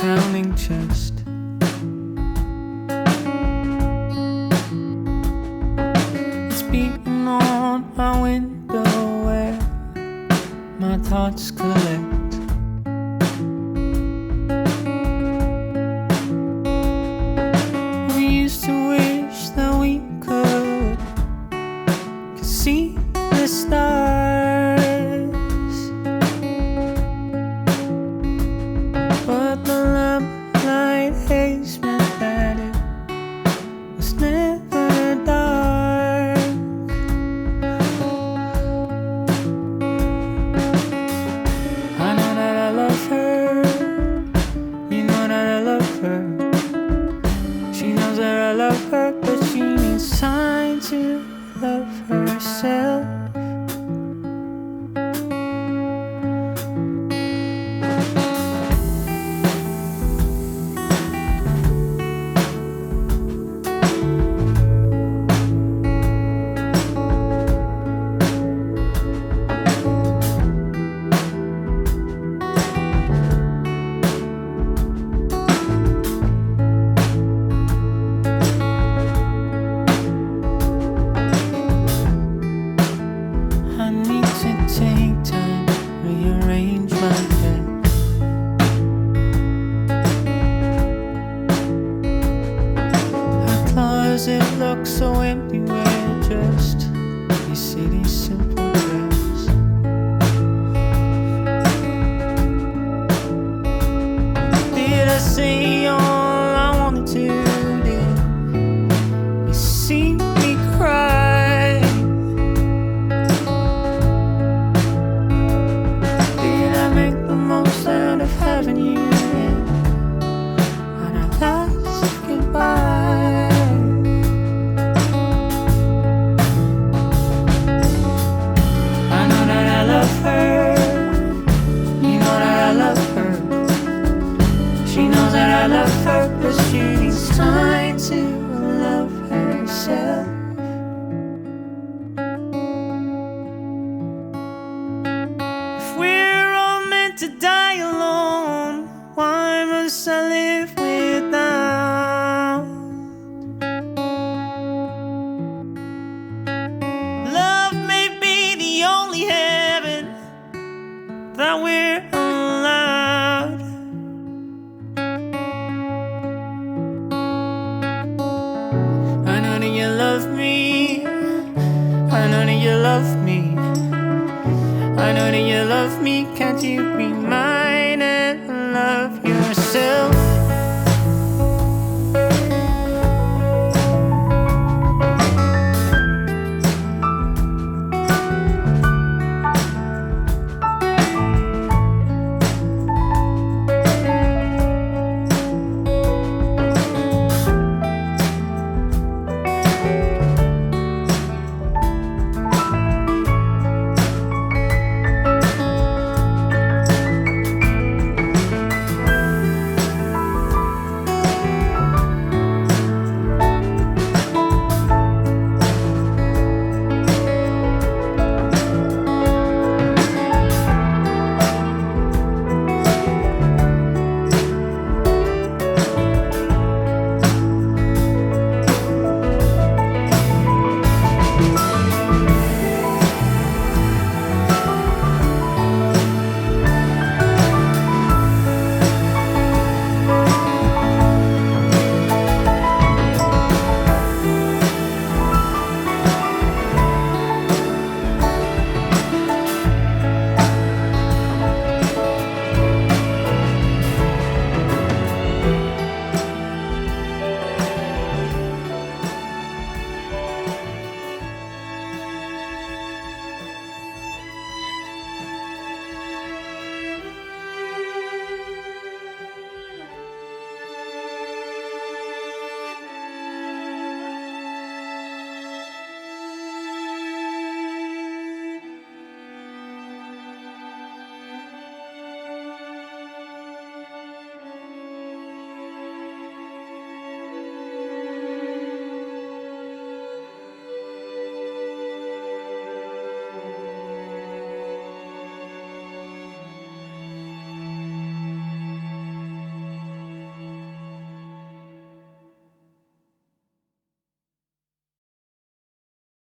pounding chest. It's beating on my window where my thoughts collect. We used to wish that we could see the stars, but the lamplight haze meant that it was never dark. I know that I love her, you know that I love her. She knows that I love her, but she needs time to love herself. I need to take time, rearrange my bed. Her closet looks so empty, we're just a city simple dress. Did I say all I wanted to do? You see me cry. Out of having you in on our last goodbye. I know that I love her, you know that I love her. She knows that I love her, but she needs time to love herself. If we're all meant to die alone, why must I live without? Love may be the only heaven that we're allowed. I know that you love me, I know that you love me, I know that you love me, can't you be mine?